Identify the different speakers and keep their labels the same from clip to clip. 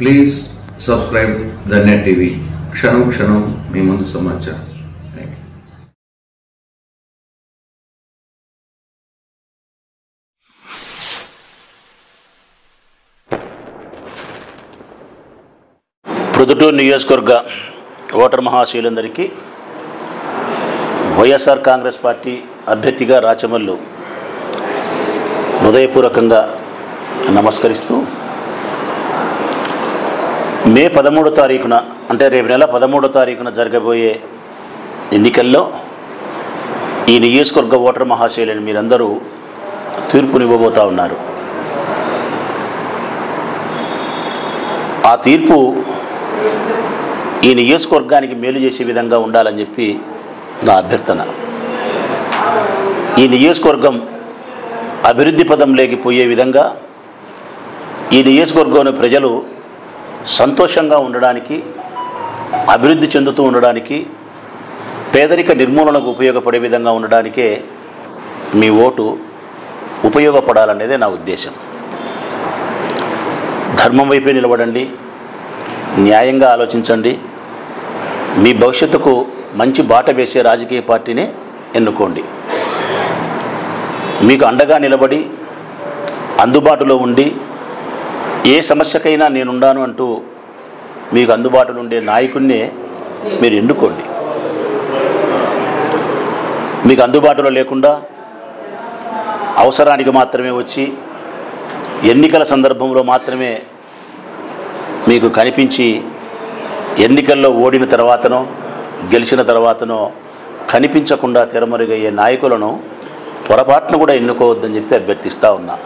Speaker 1: Please subscribe the net TV. క్షణం క్షణం మీ ముందు సమాచారం.
Speaker 2: ప్రొద్దుటూరు నియోజకవర్గ ఓటర్ మహాశయులందరికీ వైఎస్ఆర్ కాంగ్రెస్ పార్టీ అభ్యర్థిగా రాచమల్లు హృదయపూర్వకంగా నమస్కరిస్తూ, మే 13వ తారీఖున అంటే రేపు నెల 13వ తారీఖున జరగబోయే ఎన్నికల్లో ఈ నియోజకవర్గ ఓటర్ మహాశయులని మీరందరూ తీర్పునివ్వబోతూ ఉన్నారు. ఆ తీర్పు ఈ నియోజకవర్గానికి మేలు చేసే విధంగా ఉండాలని చెప్పి నా అభ్యర్థన. ఈ నియోజకవర్గం అభివృద్ధి పదంలోకి పోయే విధంగా, ఈ నియోజకవర్గంలోని ప్రజలు సంతోషంగా ఉండడానికి, అభివృద్ధి చెందుతూ ఉండడానికి, పేదరిక నిర్మూలనకు ఉపయోగపడే విధంగా ఉండడానికే మీ ఓటు ఉపయోగపడాలనేదే నా ఉద్దేశం. ధర్మం వైపే నిలబడండి, న్యాయంగా ఆలోచించండి, మీ భవిష్యత్తుకు మంచి బాట వేసే రాజకీయ పార్టీనే ఎన్నుకోండి. మీకు అండగా నిలబడి, అందుబాటులో ఉండి, ఏ సమస్యకైనా నేనుండాను అంటూ మీకు అందుబాటులో ఉండే నాయకుడినే మీరు ఎన్నుకోండి. మీకు అందుబాటులో లేకుండా అవసరానికి మాత్రమే వచ్చి, ఎన్నికల సందర్భంలో మాత్రమే మీకు కనిపించి, ఎన్నికల్లో ఓడిన తర్వాతనో గెలిచిన తర్వాతనో కనిపించకుండా తెరమరుగయ్యే నాయకులను పొరపాటును కూడా ఎన్నుకోవద్దని చెప్పి అభ్యర్థిస్తూ ఉన్నా.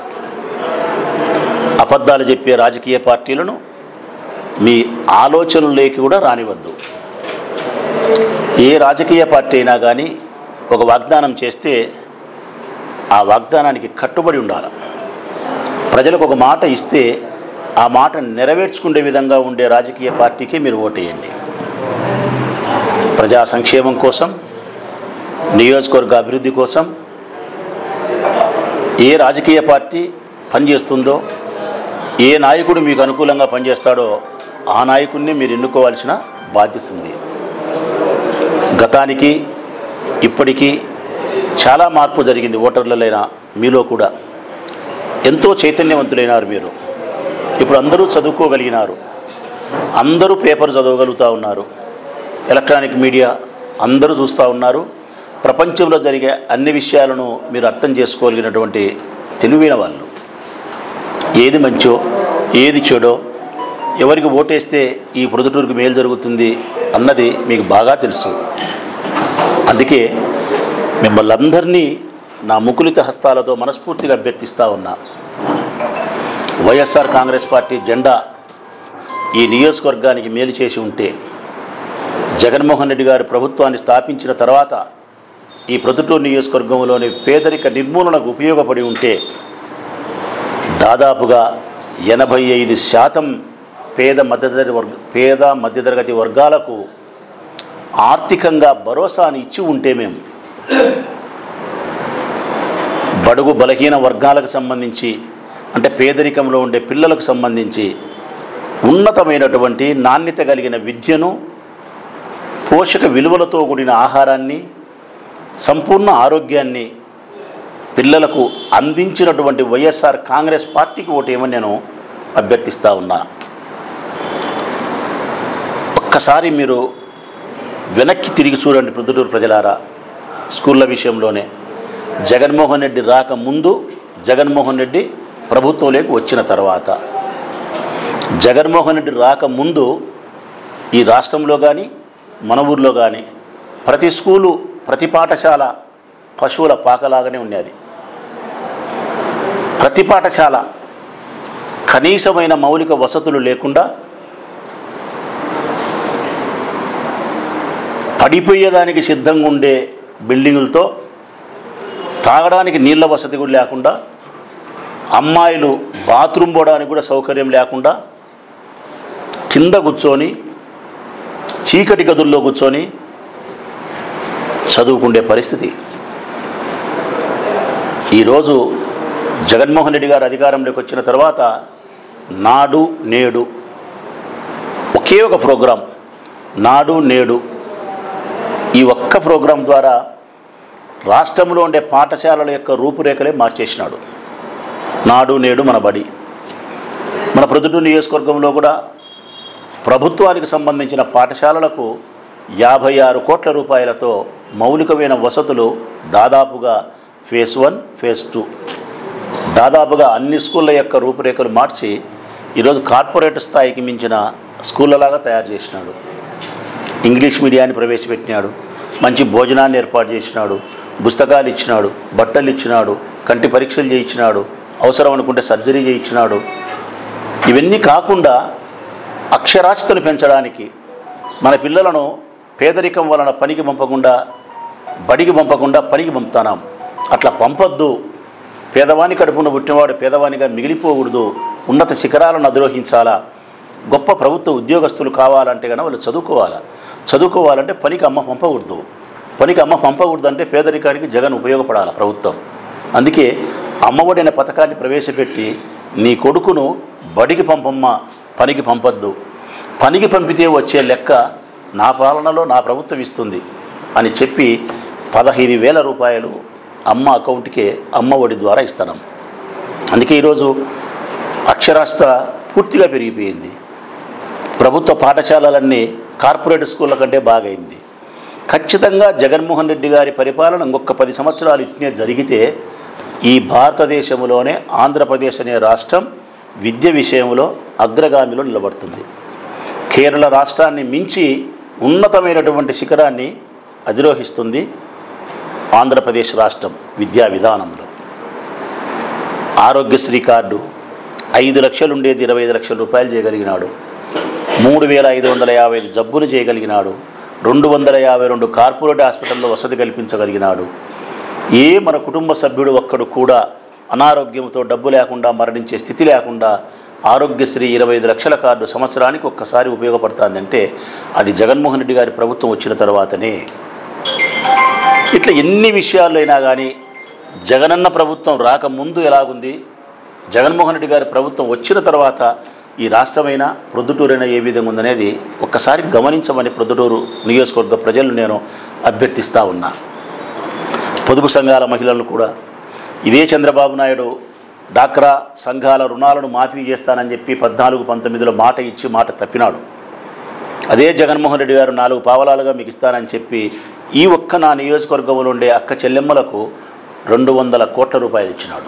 Speaker 2: అబద్ధాలు చెప్పే రాజకీయ పార్టీలను మీ ఆలోచనలోకి కూడా రానివద్దు. ఏ రాజకీయ పార్టీ అయినా కానీ ఒక వాగ్దానం చేస్తే ఆ వాగ్దానానికి కట్టుబడి ఉండాలి. ప్రజలకు ఒక మాట ఇస్తే ఆ మాట నెరవేర్చుకునే విధంగా ఉండే రాజకీయ పార్టీకి మీరు ఓటేయండి. ప్రజా సంక్షేమం కోసం, నియోజకవర్గ అభివృద్ధి కోసం ఏ రాజకీయ పార్టీ పనిచేస్తుందో, ఏ నాయకుడు మీకు అనుకూలంగా పనిచేస్తాడో ఆ నాయకుడిని మీరు ఎన్నుకోవాల్సిన బాధ్యత ఉంది. గతానికి ఇప్పటికీ చాలా మార్పు జరిగింది. ఓటర్లైనా మీలో కూడా ఎంతో చైతన్యవంతులైనారు. మీరు ఇప్పుడు అందరూ చదువుకోగలిగినారు, అందరూ పేపర్ చదవగలుగుతూ ఉన్నారు, ఎలక్ట్రానిక్ మీడియా అందరూ చూస్తూ ఉన్నారు. ప్రపంచంలో జరిగే అన్ని విషయాలను మీరు అర్థం చేసుకోగలిగినటువంటి తెలివైన వాళ్ళు. ఏది మంచో, ఏది చెడో, ఎవరికి ఓటేస్తే ఈ ప్రొద్దుటూరుకు మేలు జరుగుతుంది అన్నది మీకు బాగా తెలుసు. అందుకే మిమ్మల్ని అందరినీ నా ముకులిత హస్తాలతో మనస్ఫూర్తిగా అభ్యర్థిస్తూ ఉన్నా. వైఎస్ఆర్ కాంగ్రెస్ పార్టీ జెండా ఈ నియోజకవర్గానికి మేలు చేసి ఉంటే, జగన్మోహన్ రెడ్డి గారు ప్రభుత్వాన్ని స్థాపించిన తర్వాత ఈ ప్రొద్దుటూరు నియోజకవర్గంలోని పేదరిక నిర్మూలనకు ఉపయోగపడి ఉంటే, దాదాపుగా 85% పేద మధ్యతరగతి వర్గాలకు ఆర్థికంగా భరోసాని ఇచ్చి ఉంటే, మేము బడుగు బలహీన వర్గాలకు సంబంధించి, అంటే పేదరికంలో ఉండే పిల్లలకు సంబంధించి ఉన్నతమైనటువంటి నాణ్యత కలిగిన విద్యను, పోషక విలువలతో కూడిన ఆహారాన్ని, సంపూర్ణ ఆరోగ్యాన్ని పిల్లలకు అందించినటువంటి వైఎస్ఆర్ కాంగ్రెస్ పార్టీకి ఓటేయమని నేను అభ్యర్థిస్తూ ఉన్నా. ఒక్కసారి మీరు వెనక్కి తిరిగి చూడండి ప్రొద్దుటూరు ప్రజలారా. స్కూళ్ళ విషయంలోనే జగన్మోహన్ రెడ్డి రాకముందు, జగన్మోహన్ రెడ్డి ప్రభుత్వంలోకి వచ్చిన తర్వాత, జగన్మోహన్ రెడ్డి రాకముందు ఈ రాష్ట్రంలో కానీ మన ఊర్లో కానీ ప్రతి స్కూలు, ప్రతి పాఠశాల పశువుల పాకలాగానే ఉన్నది. ప్రతి పాఠశాల కనీసమైన మౌలిక వసతులు లేకుండా, పడిపోయేదానికి సిద్ధంగా ఉండే బిల్డింగులతో, తాగడానికి నీళ్ళ వసతి కూడా లేకుండా, అమ్మాయిలు బాత్రూమ్ పోవడానికి కూడా సౌకర్యం లేకుండా, కింద కూర్చొని చీకటి గదుల్లో కూర్చొని చదువుకునే పరిస్థితి. ఈరోజు జగన్మోహన్ రెడ్డి గారు అధికారంలోకి వచ్చిన తర్వాత నాడు నేడు ఒకే ఒక ప్రోగ్రాం నాడు నేడు, ఈ ఒక్క ప్రోగ్రాం ద్వారా రాష్ట్రంలో ఉండే పాఠశాలల యొక్క రూపురేఖలే మార్చేసినాడు. నాడు నేడు మన బడి. మన ప్రొద్దుటూరు నియోజకవర్గంలో కూడా ప్రభుత్వానికి సంబంధించిన పాఠశాలలకు 56 కోట్ల రూపాయలతో మౌలికమైన వసతులు దాదాపుగా ఫేజ్ 1, ఫేజ్ 2 దాదాపుగా అన్ని స్కూళ్ళ యొక్క రూపురేఖలు మార్చి ఈరోజు కార్పొరేట్ స్థాయికి మించిన స్కూళ్ళలాగా తయారు చేసినాడు. ఇంగ్లీష్ మీడియాన్ని ప్రవేశపెట్టినాడు, మంచి భోజనాన్ని ఏర్పాటు చేసినాడు, పుస్తకాలు ఇచ్చినాడు, బట్టలు ఇచ్చినాడు, కంటి పరీక్షలు చేయించినాడు, అవసరం అనుకుంటే సర్జరీ చేయించినాడు. ఇవన్నీ కాకుండా అక్షరాస్యతను పెంచడానికి మన పిల్లలను పేదరికం వలన పనికి పంపకుండా బడికి పంపకుండా పనికి పంపుతున్నాం. అట్లా పంపొద్దు. పేదవాని కడుపున పుట్టినవాడు పేదవానిగా మిగిలిపోకూడదు. ఉన్నత శిఖరాలను అధిరోహించాలా. గొప్ప ప్రభుత్వ ఉద్యోగస్తులు కావాలంటే కనుక వాళ్ళు చదువుకోవాలంటే పనికి అమ్మ పంపకూడదు. పనికి అమ్మ పంపకూడదు అంటే పేదరికానికి జగన్ ఉపయోగపడాలి ప్రభుత్వం. అందుకే అమ్మఒడి అనే పథకాన్ని ప్రవేశపెట్టి నీ కొడుకును బడికి పంపమ్మ, పనికి పంపొద్దు. పనికి పంపితే వచ్చే లెక్క నా పాలనలో నా ప్రభుత్వం ఇస్తుంది అని చెప్పి 15,000 రూపాయలు అమ్మ అకౌంట్కే అమ్మఒడి ద్వారా ఇస్తున్నాం. అందుకే ఈరోజు అక్షరాస్యత పూర్తిగా పెరిగిపోయింది. ప్రభుత్వ పాఠశాలలన్నీ కార్పొరేట్ స్కూళ్ళ కంటే బాగైంది. ఖచ్చితంగా జగన్మోహన్ రెడ్డి గారి పరిపాలన ఇంకొక 10 సంవత్సరాలు ఇట్నే జరిగితే ఈ భారతదేశంలోనే ఆంధ్రప్రదేశ్ అనే రాష్ట్రం విద్య విషయంలో అగ్రగామిలో నిలబడుతుంది. కేరళ రాష్ట్రాన్ని మించి ఉన్నతమైనటువంటి శిఖరాన్ని అధిరోహిస్తుంది ఆంధ్రప్రదేశ్ రాష్ట్రం విద్యా విధానంలో. ఆరోగ్యశ్రీ కార్డు 5 లక్షలు ఉండేది 25 లక్షల రూపాయలు చేయగలిగినాడు. 3,555 జబ్బులు చేయగలిగినాడు. 252 కార్పొరేట్ హాస్పిటల్లో వసతి కల్పించగలిగినాడు. మన కుటుంబ సభ్యుడు ఒక్కడు కూడా అనారోగ్యంతో డబ్బు లేకుండా మరణించే స్థితి లేకుండా ఆరోగ్యశ్రీ 25 లక్షల కార్డు సంవత్సరానికి ఒక్కసారి ఉపయోగపడుతుందంటే అది జగన్మోహన్ రెడ్డి గారి ప్రభుత్వం వచ్చిన తర్వాతనే. ఇట్లా ఎన్ని విషయాల్లో అయినా కానీ జగనన్న ప్రభుత్వం రాకముందు ఎలాగుంది, జగన్మోహన్ రెడ్డి గారి ప్రభుత్వం వచ్చిన తర్వాత ఈ రాష్ట్రమైనా ప్రొద్దుటూరైనా ఏ విధంగా ఉందనేది ఒక్కసారి గమనించమని ప్రొద్దుటూరు నియోజకవర్గ ప్రజలను నేను అభ్యర్థిస్తూ ఉన్నా. పొదుపు సంఘాల మహిళలను కూడా ఇదే చంద్రబాబు నాయుడు డాక్రా సంఘాల రుణాలను మాఫీ చేస్తానని చెప్పి 14-19లో మాట ఇచ్చి మాట తప్పినాడు. అదే జగన్మోహన్ రెడ్డి గారు 4 పావలాలుగా మీకు ఇస్తానని చెప్పి ఈ ఒక్క నా నియోజకవర్గంలో ఉండే అక్క చెల్లెమ్మలకు 200 కోట్ల రూపాయలు ఇచ్చినాడు.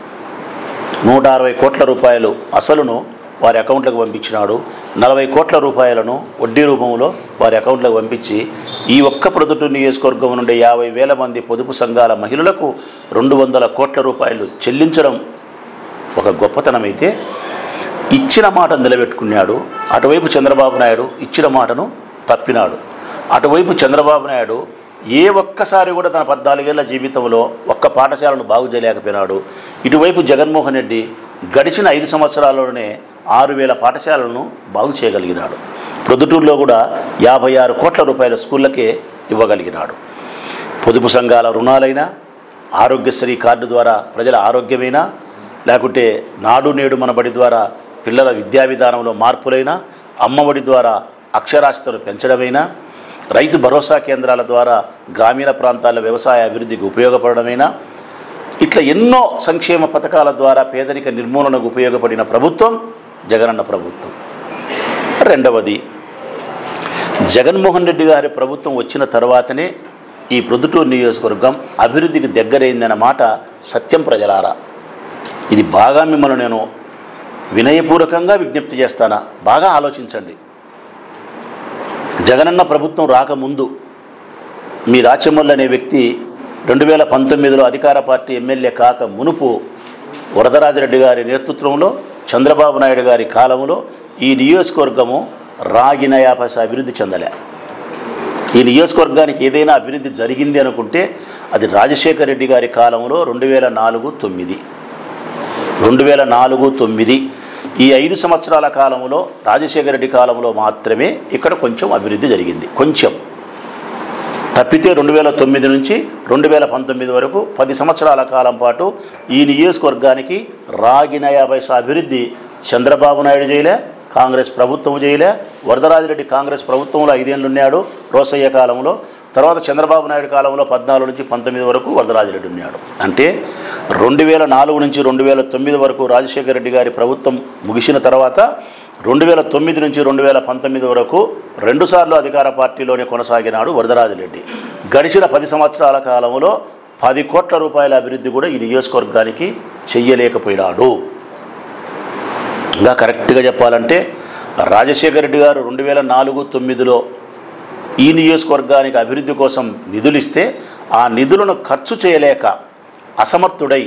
Speaker 2: 160 కోట్ల రూపాయలు అసలును వారి అకౌంట్లకు పంపించినాడు. 40 కోట్ల రూపాయలను వడ్డీ రూపంలో వారి అకౌంట్లకు పంపించి ఈ ఒక్క ప్రొద్దుటూరు నియోజకవర్గం నుండి 50,000 మంది పొదుపు సంఘాల మహిళలకు 200 కోట్ల రూపాయలు చెల్లించడం ఒక గొప్పతనం అయితే, ఇచ్చిన మాట నిలబెట్టుకున్నాడు. అటువైపు చంద్రబాబు నాయుడు ఇచ్చిన మాటను తప్పినాడు. అటువైపు చంద్రబాబు నాయుడు ఒక్కసారి కూడా తన 14 ఏళ్ల జీవితంలో ఒక్క పాఠశాలను బాగు చేయలేకపోయినాడు. ఇటువైపు జగన్మోహన్ రెడ్డి గడిచిన 5 సంవత్సరాల్లోనే 6,000 పాఠశాలను బాగు చేయగలిగినాడు. ప్రొద్దుటూరులో కూడా 56 కోట్ల రూపాయల స్కూళ్ళకే ఇవ్వగలిగినాడు. పొదుపు సంఘాల రుణాలైనా, ఆరోగ్యశ్రీ కార్డు ద్వారా ప్రజల ఆరోగ్యమైనా, లేకుంటే నాడు నేడు మన బడి ద్వారా పిల్లల విద్యా విధానంలో మార్పులైనా, అమ్మఒడి ద్వారా అక్షరాస్యతను పెంచడమైనా, రైతు భరోసా కేంద్రాల ద్వారా గ్రామీణ ప్రాంతాల వ్యవసాయ అభివృద్ధికి ఉపయోగపడమైనా, ఇట్లా ఎన్నో సంక్షేమ పథకాల ద్వారా పేదరిక నిర్మూలనకు ఉపయోగపడిన ప్రభుత్వం జగనన్న ప్రభుత్వం. రెండవది, జగన్మోహన్ రెడ్డి గారి ప్రభుత్వం వచ్చిన తర్వాతనే ఈ ప్రొద్దుటూరు నియోజకవర్గం అభివృద్ధికి దగ్గరైందన్న మాట సత్యం ప్రజలారా. ఇది బాగా మిమ్మల్ని నేను వినయపూర్వకంగా విజ్ఞప్తి చేస్తానా, బాగా ఆలోచించండి. జగనన్న ప్రభుత్వం రాకముందు మీ రాచమల్లు అనే వ్యక్తి 2019లో అధికార పార్టీ ఎమ్మెల్యే కాక మునుపు వరదరాజిరెడ్డి గారి నేతృత్వంలో చంద్రబాబు నాయుడు గారి కాలంలో ఈ నియోజకవర్గము రాగిన 50 పైసా అభివృద్ధి చెందలే. ఈ నియోజకవర్గానికి ఏదైనా అభివృద్ధి జరిగింది అనుకుంటే అది రాజశేఖర రెడ్డి గారి కాలంలో 2004-9 ఈ 5 సంవత్సరాల కాలంలో రాజశేఖర రెడ్డి కాలంలో మాత్రమే ఇక్కడ కొంచెం అభివృద్ధి జరిగింది. కొంచెం తప్పితే 2009 నుంచి 2019 వరకు 10 సంవత్సరాల కాలం పాటు ఈ నియోజకవర్గానికి రాగిన 50 పైసా అభివృద్ధి చంద్రబాబు నాయుడు చేయలే, కాంగ్రెస్ ప్రభుత్వం చేయలే. వరదరాజిరెడ్డి కాంగ్రెస్ ప్రభుత్వంలో 5 ఏళ్ళు ఉన్నాడు రోసయ్య కాలంలో. తర్వాత చంద్రబాబు నాయుడు కాలంలో 14 నుంచి 19 వరకు వరదరాజిరెడ్డి ఉన్నాడు. అంటే 2004 నుంచి 2009 వరకు రాజశేఖర రెడ్డి గారి ప్రభుత్వం ముగిసిన తర్వాత 2009 నుంచి 2019 వరకు 2 సార్లు అధికార పార్టీలోనే కొనసాగినాడు వరదరాజిరెడ్డి. గడిచిన 10 సంవత్సరాల కాలంలో 10 కోట్ల రూపాయల అభివృద్ధి కూడా ఈ నియోజకవర్గానికి చెయ్యలేకపోయినాడు. ఇంకా కరెక్ట్గా చెప్పాలంటే రాజశేఖర రెడ్డి గారు 2004-09లో ఈ నియోజకవర్గానికి అభివృద్ధి కోసం నిధులు ఇస్తే ఆ నిధులను ఖర్చు చేయలేక అసమర్థుడై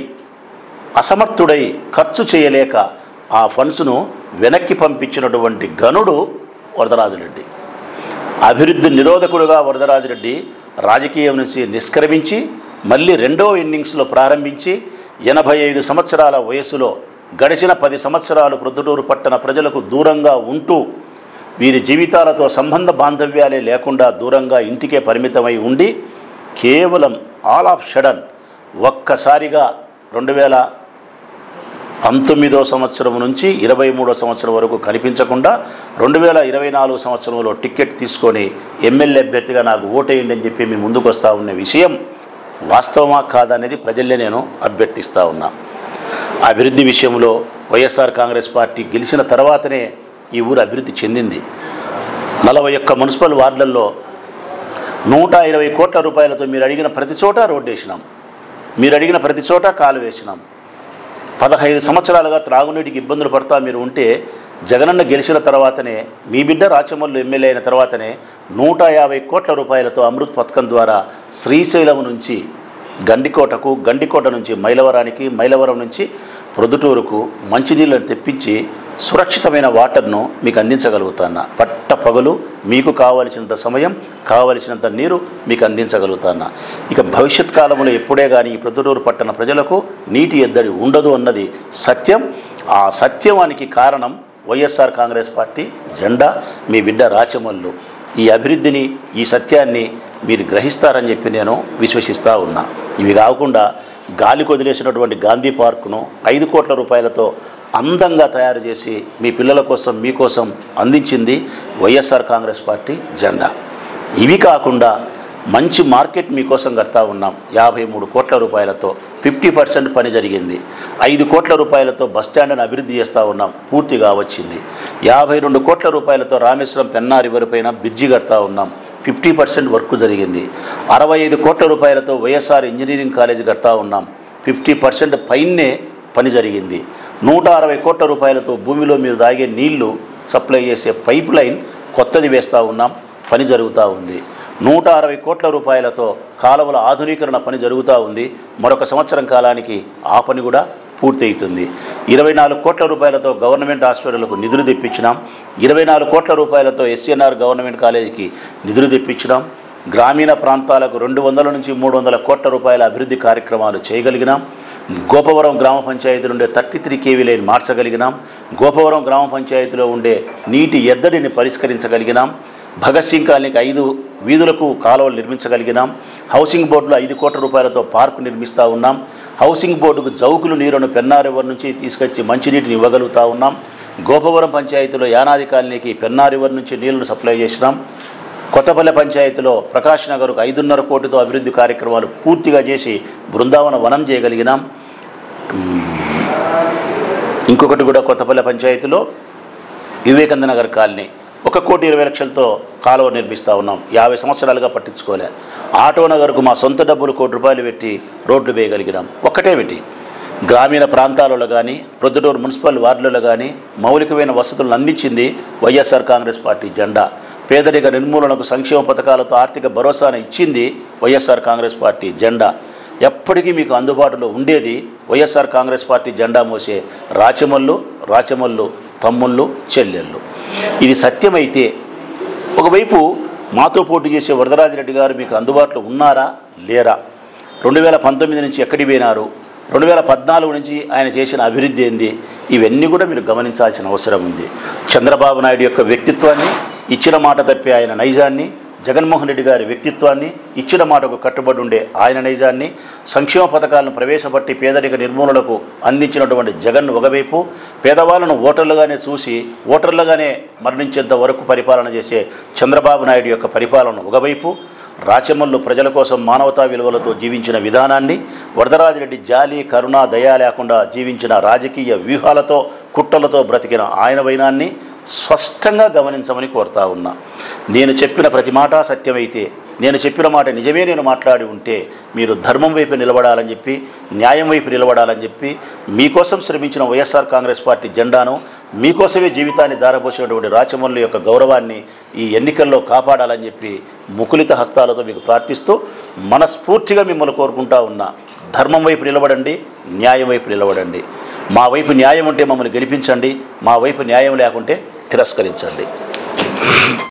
Speaker 2: ఖర్చు చేయలేక ఆ ఫండ్స్ను వెనక్కి పంపించినటువంటి గనుడు వరదరాజిరెడ్డి. అభివృద్ధి నిరోధకుడుగా వరదరాజిరెడ్డి రాజకీయం నుంచి నిష్క్రమించి మళ్ళీ 2వ ఇన్నింగ్స్లో ప్రారంభించి 85 సంవత్సరాల వయసులో గడిచిన 10 సంవత్సరాలు ప్రొద్దుటూరు పట్టణ ప్రజలకు దూరంగా ఉంటూ వీరి జీవితాలతో సంబంధ బాంధవ్యాలే లేకుండా దూరంగా ఇంటికే పరిమితమై ఉండి కేవలం ఆల్ ఆఫ్ షడన్ ఒక్కసారిగా 2019 సంవత్సరం నుంచి 23 సంవత్సరం వరకు కనిపించకుండా 2024 సంవత్సరంలో టికెట్ తీసుకొని ఎమ్మెల్యే అభ్యర్థిగా నాకు ఓటేయండి అని చెప్పి మీ ముందుకు వస్తూ ఉన్న విషయం వాస్తవమా కాదనేది ప్రజల్లే నేను అభ్యర్థిస్తూ ఉన్నా. అభివృద్ధి విషయంలో వైఎస్ఆర్ కాంగ్రెస్ పార్టీ గెలిచిన తర్వాతనే ఈ ఊరు అభివృద్ధి చెందింది. 41 మున్సిపల్ వార్డులలో 120 కోట్ల రూపాయలతో మీరు అడిగిన ప్రతి చోట రోడ్డు వేసినాం, మీరు అడిగిన ప్రతి చోట కాలు వేసినాం. 15 సంవత్సరాలుగా త్రాగునీటికి ఇబ్బందులు పడతా మీరు ఉంటే జగనన్న గెలిచిన తర్వాతనే మీ బిడ్డ రాచమల్లు ఎమ్మెల్యే అయిన తర్వాతనే 150 కోట్ల రూపాయలతో అమృత్ పథకం ద్వారా శ్రీశైలం నుంచి గండికోటకు, గండికోట నుంచి మైలవరానికి, మైలవరం నుంచి ప్రొద్దుటూరుకు మంచినీళ్ళను తెప్పించి సురక్షితమైన వాటర్ను మీకు అందించగలుగుతాను. పట్ట పగలు మీకు కావలసినంత సమయం, కావలసినంత నీరు మీకు అందించగలుగుతాను. ఇక భవిష్యత్ కాలంలో ఎప్పుడే కానీ ఈ ప్రొద్దుటూరు పట్టణ ప్రజలకు నీటి ఎద్దడి ఉండదు అన్నది సత్యం. ఆ సత్యానికి కారణం వైఎస్ఆర్ కాంగ్రెస్ పార్టీ జెండా, మీ బిడ్డ రాచమల్లు. ఈ అభివృద్ధిని, ఈ సత్యాన్ని మీరు గ్రహిస్తారని చెప్పి నేను విశ్వసిస్తూ ఉన్నా. ఇవి కాకుండా గాలికి వదిలేసినటువంటి గాంధీ పార్కును 5 కోట్ల రూపాయలతో అందంగా తయారు చేసి మీ పిల్లల కోసం, మీకోసం అందించింది వైఎస్ఆర్ కాంగ్రెస్ పార్టీ జెండా. ఇవి కాకుండా మంచి మార్కెట్ మీకోసం కడతా ఉన్నాం. 53 కోట్ల రూపాయలతో 50% పని జరిగింది. 5 కోట్ల రూపాయలతో బస్టాండ్ను అభివృద్ధి చేస్తూ ఉన్నాం, పూర్తిగా వచ్చింది. 52 కోట్ల రూపాయలతో రామేశ్వరం పెన్నా రివర్ పైన బ్రిడ్జి కడతా ఉన్నాం, 50% వర్క్ జరిగింది. 65 కోట్ల రూపాయలతో వైఎస్ఆర్ ఇంజనీరింగ్ కాలేజీ కడతా ఉన్నాం, 50% పైనే పని జరిగింది. 160 కోట్ల రూపాయలతో భూమిలో మీరు తాగే నీళ్లు సప్లై చేసే పైప్ లైన్ కొత్తది వేస్తూ ఉన్నాం, పని జరుగుతూ ఉంది. 160 కోట్ల రూపాయలతో కాలువల ఆధునీకరణ పని జరుగుతూ ఉంది. మరొక సంవత్సరం కాలానికి ఆ పని కూడా పూర్తి అవుతుంది. 24 కోట్ల రూపాయలతో గవర్నమెంట్ హాస్పిటల్కు నిధులు తెప్పించినాం. 24 కోట్ల రూపాయలతో ఎస్ఎన్ఆర్ గవర్నమెంట్ కాలేజీకి నిధులు తెప్పించినాం. గ్రామీణ ప్రాంతాలకు 200 నుంచి 300 కోట్ల రూపాయల అభివృద్ధి కార్యక్రమాలు చేయగలిగినాం. గోపవరం గ్రామ పంచాయతీ నుండే 33 kV లైన్ మార్చగలిగినాం. గోపవరం గ్రామ పంచాయతీలో ఉండే నీటి ఎద్దడిని పరిష్కరించగలిగినాం. భగత్ సింగ్ కాలనీకి 5 వీధులకు కాలువలు నిర్మించగలిగినాం. హౌసింగ్ బోర్డులో 5 కోట్ల రూపాయలతో పార్కు నిర్మిస్తూ ఉన్నాం. హౌసింగ్ బోర్డుకు జౌకులు నీరును పెన్నా రివర్ నుంచి తీసుకొచ్చి మంచినీటిని ఇవ్వగలుగుతూ ఉన్నాం. గోపవరం పంచాయతీలో యానాది కాలనీకి పెన్నా రివర్ నుంచి నీళ్లను సప్లై చేసినాం. కొత్తపల్లె పంచాయతీలో ప్రకాష్ నగర్కు 5.5 కోటితో అభివృద్ధి కార్యక్రమాలు పూర్తిగా చేసి బృందావన వనం చేయగలిగినాం. ఇంకొకటి కూడా కొత్తపల్లె పంచాయతీలో వివేకానంద నగర్ కాలనీ 1,20,00,000తో కాలువ నిర్మిస్తూ ఉన్నాం. 50 సంవత్సరాలుగా పట్టించుకోలే. ఆటో నగర్కు మా సొంత డబ్బులు ₹1 కోటి పెట్టి రోడ్లు వేయగలిగినాం. ఒక్కటేమిటి, గ్రామీణ ప్రాంతాలలో కానీ ప్రొద్దుటూరు మున్సిపల్ వార్డులలో కానీ మౌలికమైన వసతులను అందించింది వైఎస్ఆర్ కాంగ్రెస్ పార్టీ జెండా. పేదరిక నిర్మూలనకు సంక్షేమ పథకాలతో ఆర్థిక భరోసాను ఇచ్చింది వైఎస్ఆర్ కాంగ్రెస్ పార్టీ జెండా. ఎప్పటికీ మీకు అందుబాటులో ఉండేది వైఎస్ఆర్ కాంగ్రెస్ పార్టీ జెండా మోసే రాచమల్లు తమ్ముళ్ళు, చెల్లెళ్ళు. ఇది సత్యమైతే ఒకవైపు మాతో పోటీ చేసే వరదరాజిరెడ్డి గారు మీకు అందుబాటులో ఉన్నారా లేరా? 2019 నుంచి ఎక్కడికి పోయినారు? 2014 నుంచి ఆయన చేసిన అభివృద్ధి ఏంది? ఇవన్నీ కూడా మీరు గమనించాల్సిన అవసరం ఉంది. చంద్రబాబు నాయుడు యొక్క వ్యక్తిత్వాన్ని, ఇచ్చిన మాట తప్పే ఆయన నైజాన్ని, జగన్మోహన్ రెడ్డి గారి వ్యక్తిత్వాన్ని, ఇచ్చిన మాటకు కట్టుబడి ఉండే ఆయన నైజాన్ని, సంక్షేమ పథకాలను ప్రవేశపెట్టి పేదరిక నిర్మూలనకు అందించినటువంటి జగన్ ఒకవైపు, పేదవాళ్ళను ఓటర్లుగానే చూసి ఓటర్లుగానే మరణించేంత వరకు పరిపాలన చేసే చంద్రబాబు నాయుడు యొక్క పరిపాలన ఒకవైపు, రాచమల్లు ప్రజల కోసం మానవతా విలువలతో జీవించిన విధానాన్ని, వరదరాజిరెడ్డి జాలి కరుణ దయ లేకుండా జీవించిన రాజకీయ వ్యూహాలతో కుట్రలతో బ్రతికిన ఆయన వైనాన్ని స్పష్టంగా గమనించమని కోరుతా ఉన్నా. నేను చెప్పిన ప్రతి మాట సత్యమైతే, నేను చెప్పిన మాట నిజమే నేను మాట్లాడి ఉంటే మీరు ధర్మం వైపు నిలబడాలని చెప్పి, న్యాయం వైపు నిలబడాలని చెప్పి, మీకోసం శ్రమించిన వైఎస్ఆర్ కాంగ్రెస్ పార్టీ జెండాను, మీకోసమే జీవితాన్ని దారపోసినటువంటి రాచమల్లు యొక్క గౌరవాన్ని ఈ ఎన్నికల్లో కాపాడాలని చెప్పి ముకులిత హస్తాలతో మీకు ప్రార్థిస్తూ మనస్ఫూర్తిగా మిమ్మల్ని కోరుకుంటా ఉన్నా. ధర్మం వైపు నిలబడండి, న్యాయం వైపు నిలబడండి. మా వైపు న్యాయం ఉంటే మమ్మల్ని గెలిపించండి, మా వైపు న్యాయం లేకుంటే తిరస్కరించండి.